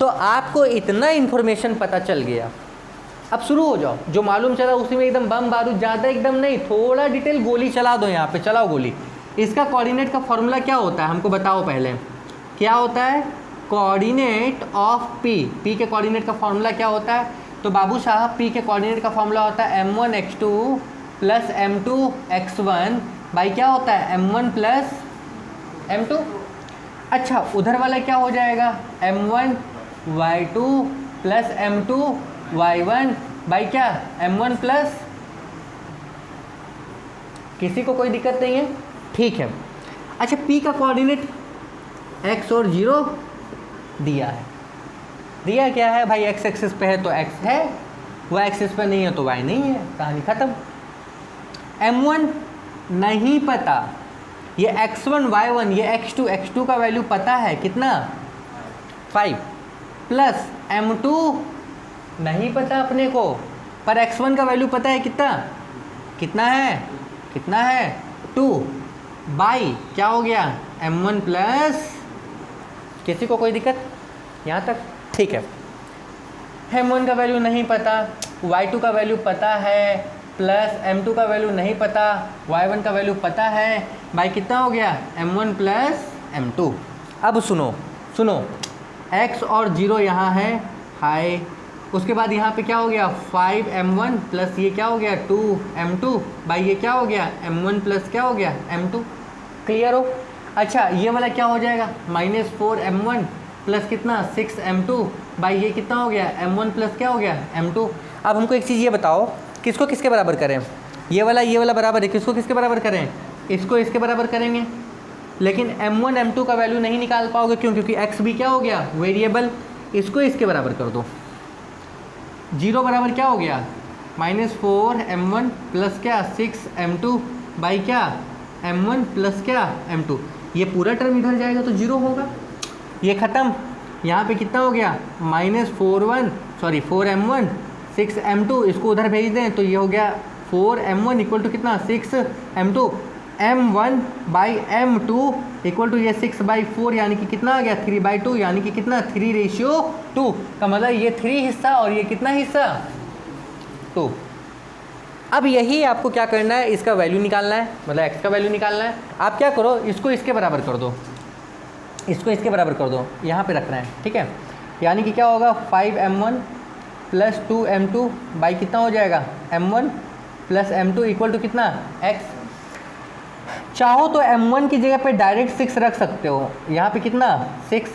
तो आपको इतना इन्फॉर्मेशन पता चल गया, अब शुरू हो जाओ, जो मालूम चला उसी में एकदम बम बारूद, ज़्यादा एकदम नहीं, थोड़ा डिटेल गोली चला दो यहाँ पे, चलाओ गोली। इसका कोऑर्डिनेट का फॉर्मूला क्या होता है हमको बताओ पहले, क्या होता है कोऑर्डिनेट ऑफ p के कोऑर्डिनेट का फॉर्मूला क्या होता है, तो बाबू साहब p के कोऑर्डिनेट का फॉर्मूला होता है m1 x2 plus m2 x1 by क्या होता है m1 प्लस m2। अच्छा उधर वाला क्या हो जाएगा m1 y2 plus m2 y1 by क्या m1 प्लस, किसी को कोई दिक्कत नहीं है, ठीक है। अच्छा p का कोऑर्डिनेट x और 0 दिया है, दिया क्या है भाई, x एक्सिस पे है तो x है, y एक्सिस पे नहीं है तो y नहीं है, कहानी खत्म। m1 नहीं पता, ये x1 y1 ये x2 का वैल्यू पता है कितना 5 प्लस m2 नहीं पता अपने को, पर x1 का वैल्यू पता है कितना, कितना है 2 बाई क्या हो गया m1 प्लस, किसी को कोई दिक्कत यहाँ तक, ठीक है। m1 का वैल्यू नहीं पता, y2 का वैल्यू पता है, प्लस m2 का वैल्यू नहीं पता, y1 का वैल्यू पता है, भाई कितना हो गया m1 प्लस m2। अब सुनो x और 0 यहाँ है हाई, उसके बाद यहाँ पे क्या हो गया 5m1 प्लस ये क्या हो गया 2m2 भाई ये क्या हो गया m1 प्लस क्या हो गया m2, क्लियर हो। अच्छा ये वाला क्या हो जाएगा -4m1 प्लस कितना 6m2 भाई ये कितना हो गया m1 प्लस क्या हो गया m2। अब हमको एक चीज़ ये बताओ, किसको किसके बराबर करें, ये वाला बराबर है, किसको किसके बराबर करें, इसको इसके बराबर करेंगे, लेकिन m1 m2 का वैल्यू नहीं निकाल पाओगे, क्यों, क्योंकि x भी क्या हो गया वेरिएबल, इसको इसके बराबर कर दो, 0 बराबर क्या हो गया -4m1 प्लस क्या 6m2 बाई क्या m1 प्लस क्या m2, ये पूरा टर्म इधर जाएगा तो 0 होगा, ये ख़त्म। यहाँ पे कितना हो गया -4m1 6m2, इसको उधर भेज दें तो ये हो गया 4m1 इक्वल टू कितना 6m2, m1 by m2 equal to ये 6/4 यानी कि कितना आ गया 3/2, यानी कि कितना 3:2 का मतलब ये 3 हिस्सा और ये कितना हिस्सा 2। अब यही आपको क्या करना है, इसका वैल्यू निकालना है, मतलब x का वैल्यू निकालना है। आप क्या करो, इसको इसके बराबर कर दो, इसको इसके बराबर कर दो, यहाँ पे रखना है, ठीक है। यानी कि क्या होगा 5m1 प्लस 2m2 बाई कितना हो जाएगा m1 plus m2 equal to कितना x। चाहो तो m1 की जगह पे डायरेक्ट 6 रख सकते हो, यहाँ पे कितना 6,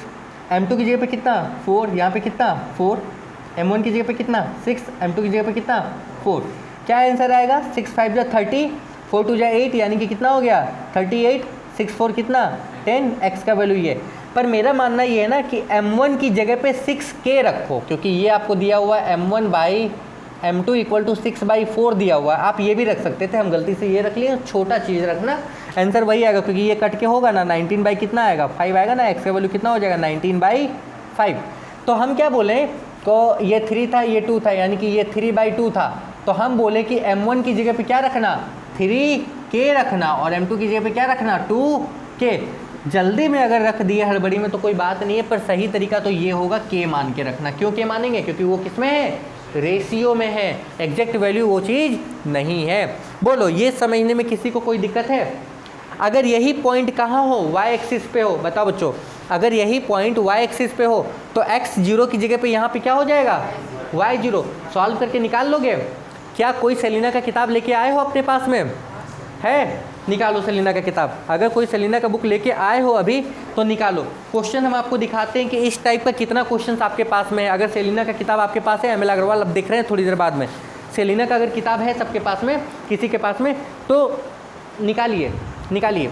m2 की जगह पे कितना 4, यहाँ पे कितना 4, m1 की जगह पे कितना 6, m2 की जगह पे कितना 4, क्या आंसर आएगा 6 5 जा 30, 4 2 जा 8 यानी कि कितना हो गया 38, 6 4 कितना 10, x का वैल्यू ये। पर मेरा मानना ये है ना कि m1 की जगह पे 6k रखो, क्योंकि ये आपको दिया हुआ है m1 by m2 equal to 6/4 दिया हुआ है, आप ये भी रख सकते थे, हम गलती से ये रख लिए, छोटा चीज़ रखना, आंसर वही आएगा, क्योंकि ये कट के होगा ना 19 बाई कितना आएगा 5 आएगा ना, x का वैल्यू कितना हो जाएगा 19/5। तो हम क्या बोले, तो ये 3 था ये 2 था, यानी कि ये 3/2 था, तो हम बोले कि m1 की जगह पे क्या रखना 3k रखना और m2 की जगह पे क्या रखना 2k। जल्दी में अगर रख दिए हड़बड़ी में तो कोई बात नहीं है, पर सही तरीका तो ये होगा k मान के रखना। क्यों k मानेंगे, क्योंकि वो किस में है रेशियो में है, एग्जैक्ट वैल्यू वो चीज़ नहीं है। बोलो ये समझने में किसी को कोई दिक्कत है। अगर यही पॉइंट कहाँ हो, वाई एक्सिस पे हो, बताओ बच्चों, अगर यही पॉइंट वाई एक्सिस पे हो तो एक्स जीरो की जगह पे यहाँ पे क्या हो जाएगा, वाई जीरो। सॉल्व करके निकाल लोगे? क्या कोई सेलिना का किताब लेके आए हो अपने पास में? है, निकालो सेलिना का किताब। अगर कोई सेलिना का बुक लेके आए हो अभी तो निकालो। क्वेश्चन हम आपको दिखाते हैं कि इस टाइप का कितना क्वेश्चन आपके पास में है। अगर सेलिना का किताब आपके पास है, एमएल अग्रवाल अब देख रहे हैं थोड़ी देर बाद में, सेलिना का अगर किताब है सबके पास में, किसी के पास में, तो निकालिए निकालिए।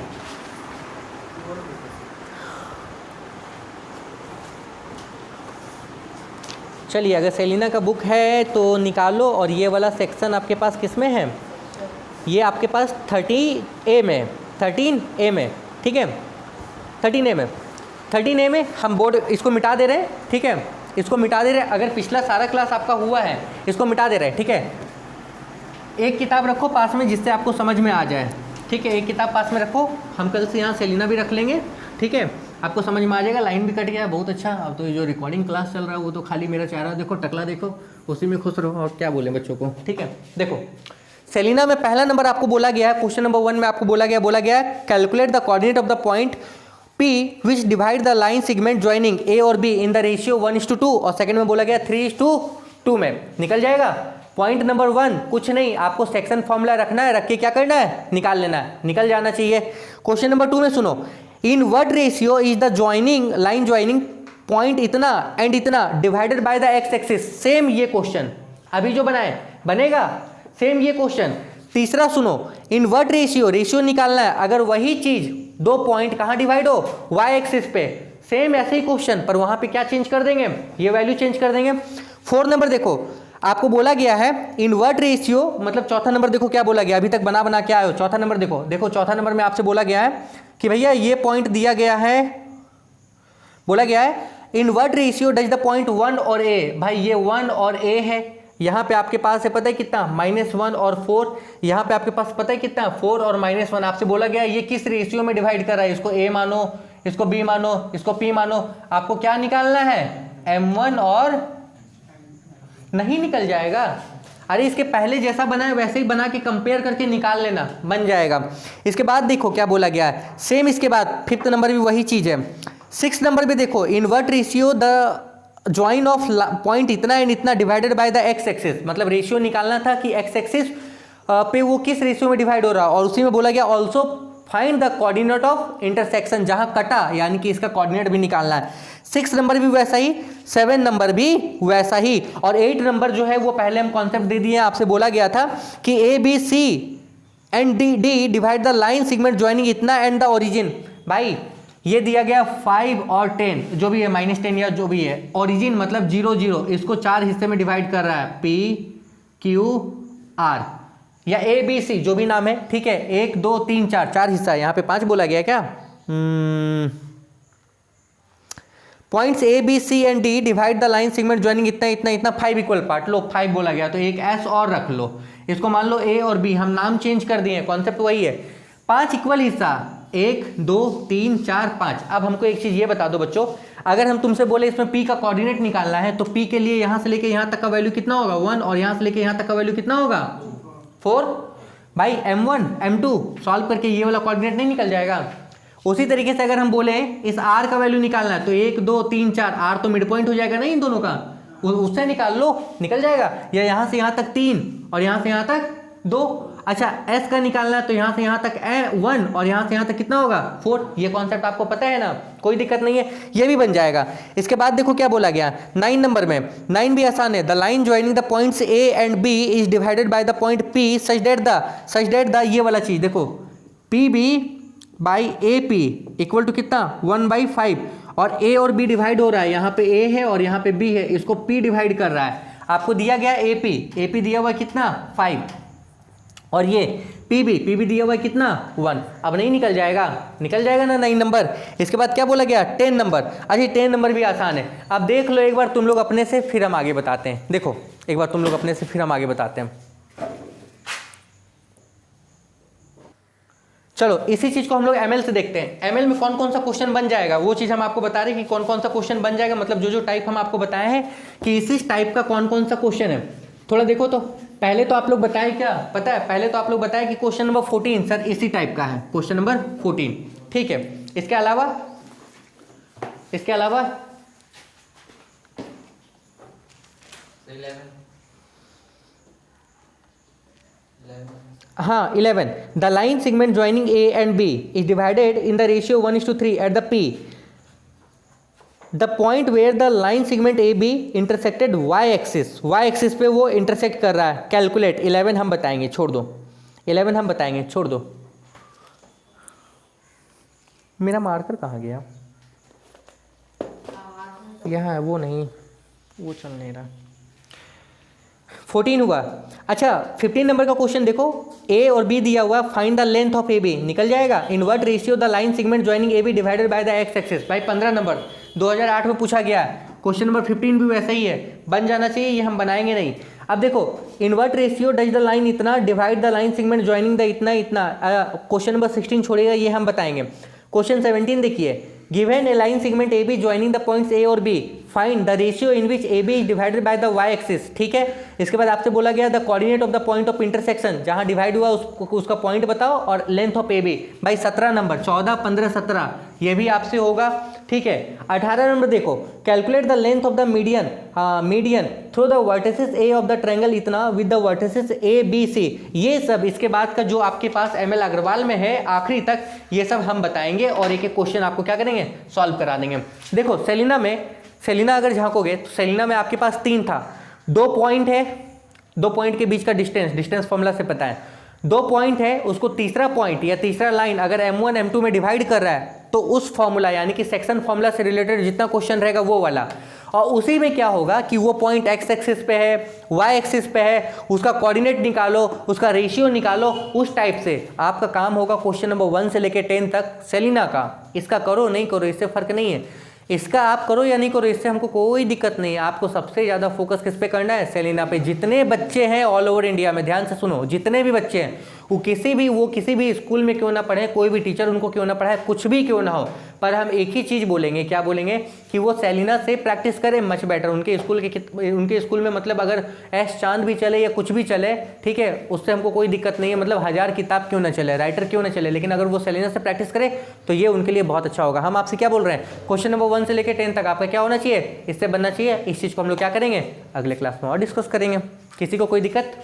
चलिए, अगर सेलिना का बुक है तो निकालो। और ये वाला सेक्शन आपके पास किस में है? ये आपके पास 13A में, 13A में, ठीक है, 13A में, 13A में हम बोर्ड इसको मिटा दे रहे हैं, ठीक है, इसको मिटा दे रहे हैं। अगर पिछला सारा क्लास आपका हुआ है इसको मिटा दे रहे हैं, ठीक है। एक किताब रखो पास में जिससे आपको समझ में आ जाए, ठीक है, एक किताब पास में रखो। हम कल से यहाँ सेलिना भी रख लेंगे, ठीक है, आपको समझ में आ जाएगा। लाइन भी कट गया, बहुत अच्छा। अब तो जो रिकॉर्डिंग क्लास चल रहा है वो तो खाली मेरा चेहरा देखो, टकला देखो, उसी में खुश रहो, और क्या बोले बच्चों को, ठीक है। देखो सेलिना में पहला नंबर आपको बोला गया है, क्वेश्चन नंबर 1 में आपको बोला गया है calculate the coordinate of the point P which divide the line segment joining A और B in the ratio 1:2, और सेकंड में बोला गया 3:2 में। निकल जाएगा। पॉइंट नंबर 1 कुछ नहीं, आपको सेक्शन फॉर्मूला रखना है, रख के क्या करना है, निकाल लेना है, निकल जाना चाहिए। क्वेश्चन नंबर 2 में सुनो, इन what ratio is the joining line joining point इतना एंड इतना divided by the X axis. Same ये क्वेश्चन अभी जो बनाए बनेगा, सेम ये क्वेश्चन। तीसरा सुनो, इन व्हाट रेशियो, रेशियो निकालना है, अगर वही चीज दो पॉइंट कहाँ डिवाइड हो, वाई एक्सिस पे, सेम ऐसे ही क्वेश्चन, पर वहां पे क्या चेंज कर देंगे, ये वैल्यू चेंज कर देंगे। 4 नंबर देखो, आपको बोला गया है इन व्हाट रेशियो, मतलब चौथा नंबर देखो क्या बोला गया, अभी तक बना के आए हो। चौथा नंबर देखो, देखो चौथा नंबर में आपसे बोला गया है कि भैया ये पॉइंट दिया गया है, बोला गया है इन what ratio does the point 1 और A। भाई ये 1 और A है, यहाँ पे आपके पास है पता है कितना, -1 और 4, यहाँ पे आपके पास पता है कितना, 4 और -1। आपसे बोला गया ये किस रेशियो में डिवाइड कर रहा है, इसको A मानो, इसको B मानो, इसको P मानो। आपको क्या निकालना है, M1 और नहीं निकल जाएगा। अरे इसके पहले जैसा बना है वैसे ही बना के कंपेयर करके निकाल लेना, बन जाएगा। इसके बाद देखो क्या बोला गया है, सेम इसके बाद 5th नंबर भी वही चीज है। 6th नंबर पे देखो, in what ratio the join of point इतना एंड इतना divided by the X axis, मतलब रेशियो निकालना था कि एक्स एक्सिस पे वो किस रेशियो में डिवाइड हो रहा है, और उसी में बोला गया also find the coordinate of intersection, जहां कटा यानी कि इसका कोऑर्डिनेट भी निकालना है। 6 नंबर भी वैसा ही, 7 नंबर भी वैसा ही, और 8 नंबर जो है वो पहले हम कॉन्सेप्ट दे दिए। आपसे बोला गया था कि ABC and D divide the line segment joining इतना एंड द ओरिजिन। भाई ये दिया गया 5 और 10 जो भी है, -10 या जो भी है, ओरिजिन मतलब 0 0, इसको 4 हिस्से में डिवाइड कर रहा है, P Q R या ABC जो भी नाम है, ठीक है, 1 2 3 4 4 हिस्सा है। यहाँ पे 5 बोला गया क्या, points A B C and D divide the line segment joining इतना इतना इतना 5 इक्वल पार्ट। लो 5 बोला गया तो एक S और रख लो, इसको मान लो A और B, हम नाम चेंज कर दिए, कॉन्सेप्ट वही है। 5 इक्वल हिस्सा, 1 2 3 4 5। अब हमको एक चीज ये बता दो बच्चों, अगर हम तुमसे बोले इसमें P का कोऑर्डिनेट निकालना है तो P के लिए यहाँ से लेके यहाँ तक का वैल्यू कितना होगा, 1, और यहाँ से लेके यहाँ तक का वैल्यू कितना होगा, 4। भाई M1 M2 सॉल्व करके ये वाला कोऑर्डिनेट नहीं निकल जाएगा। उसी तरीके से अगर हम बोले इस R का वैल्यू निकालना है तो 1 2 3 4, R तो मिड पॉइंट हो जाएगा ना इन दोनों का, उससे निकाल लो, निकल जाएगा। या यहाँ से यहाँ तक 3 और यहाँ से यहाँ तक 2। अच्छा S का निकालना है तो यहाँ से यहाँ तक 1 और यहाँ से यहाँ तक कितना होगा, 4। ये कॉन्सेप्ट आपको पता है ना, कोई दिक्कत नहीं है, ये भी बन जाएगा। इसके बाद देखो क्या बोला गया 9 नंबर में, 9 भी आसान है। The line joining the points A and B is divided by the point P such that the ये वाला चीज देखो, PB by AP equal to कितना, 1/5, और A और B डिवाइड हो रहा है, यहाँ पे A है और यहाँ पे B है, इसको P डिवाइड कर रहा है। आपको दिया गया AP दिया हुआ कितना 5, और ये PB दिया हुआ है कितना 1। अब नहीं निकल जाएगा, निकल जाएगा ना 9 नंबर। इसके बाद क्या बोला गया 10 नंबर। अच्छा 10 नंबर भी आसान है, अब देख लो एक बार तुम लोग अपने से, फिर हम आगे बताते हैं। देखो एक बार तुम लोग अपने से, फिर हम आगे बताते हैं। चलो इसी चीज को हम लोग ML से देखते हैं। ML में कौन कौन सा क्वेश्चन बन जाएगा वो चीज हम आपको बता रहे हैं कि कौन कौन सा क्वेश्चन बन जाएगा, मतलब जो टाइप हम आपको बताए हैं कि इसी टाइप का कौन कौन सा क्वेश्चन है। थोड़ा देखो तो पहले तो आप लोग बताएं, क्या पता है, पहले तो आप लोग बताएं कि क्वेश्चन नंबर 14 सर इसी टाइप का है, क्वेश्चन नंबर 14, ठीक है। इसके अलावा हाँ 11, the line segment joining A and B is divided in the ratio 1:3 at the P, the point where the line segment A B intersected Y axis पे वो इंटरसेक्ट कर रहा है, कैलकुलेट। 11 हम बताएंगे, छोड़ दो, 11 हम बताएंगे, छोड़ दो। मेरा मार्कर कहाँ गया? यहाँ है, वो नहीं, वो चल नहीं रहा। 14 हुआ। अच्छा 15 नंबर का क्वेश्चन देखो, ए और बी दिया हुआ, find the length of A B, निकल जाएगा। In what ratio the line segment joining A B divided by the X axis. भाई 15 नंबर 2008 में पूछा गया। क्वेश्चन नंबर 15 भी वैसा ही है, बन जाना चाहिए, ये हम बनाएंगे नहीं। अब देखो, in what ratio does the line इतना divide the line segment joining the इतना इतना। क्वेश्चन नंबर 16 छोड़ेगा, ये हम बताएंगे। क्वेश्चन 17 देखिए, given a line segment A B joining the points A और B, find the ratio in which A B is divided by the y axis, ठीक है। इसके बाद आपसे बोला गया the coordinate of the point of intersection, जहां divide हुआ उसका पॉइंट बताओ, और लेंथ ऑफ ए बी। भाई 17 नंबर, 14, 15, 17 ये भी आपसे होगा, ठीक है। 18 नंबर देखो, calculate the length of the median through the vertices A of the triangle इतना with the vertices A B C. ये सब इसके बाद का जो आपके पास एम एल अग्रवाल में है आखिरी तक, ये सब हम बताएंगे और एक एक क्वेश्चन आपको क्या करेंगे, सॉल्व करा देंगे। देखो सेलिना अगर झांकोगे तो सेलिना में आपके पास 3 था, 2 पॉइंट है, 2 पॉइंट के बीच का डिस्टेंस फॉर्मूला से पता है, 2 पॉइंट है, उसको तीसरा पॉइंट या तीसरा लाइन अगर m1 m2 में डिवाइड कर रहा है तो उस फॉर्मूला यानी कि सेक्शन फॉर्मूला से रिलेटेड जितना क्वेश्चन रहेगा वो वाला, और उसी में क्या होगा कि वो पॉइंट एक्स एक्सिस पे है, वाई एक्सिस पे है, उसका कोऑर्डिनेट निकालो, उसका रेशियो निकालो, उस टाइप से आपका काम होगा क्वेश्चन नंबर 1 से लेकर 10 तक सेलिना का। इसका करो नहीं करो इससे फर्क नहीं है, इसका आप करो या नहीं करो इससे हमको कोई दिक्कत नहीं है। आपको सबसे ज़्यादा फोकस किस पे करना है, सेलिना पे। जितने बच्चे हैं ऑल ओवर इंडिया में, ध्यान से सुनो, जितने भी बच्चे हैं वो किसी भी स्कूल में क्यों ना पढ़े, कोई भी टीचर उनको क्यों ना पढ़ाए, कुछ भी क्यों ना हो, पर हम एक ही चीज़ बोलेंगे, क्या बोलेंगे कि वो सेलिना से प्रैक्टिस करें मच बेटर। उनके स्कूल में मतलब अगर एस चांद भी चले या कुछ भी चले, ठीक है, उससे हमको कोई दिक्कत नहीं है, मतलब 1000 किताब क्यों ना चले, राइटर क्यों ना चले, लेकिन अगर वो सेलिना से प्रैक्टिस करे तो ये उनके लिए बहुत अच्छा होगा। हम आपसे क्या बोल रहे हैं, क्वेश्चन नंबर 1 से लेकर 10 तक आपका क्या होना चाहिए, इससे बनना चाहिए। इस चीज़ को हम लोग क्या करेंगे, अगले क्लास में और डिस्कस करेंगे। किसी को कोई दिक्कत?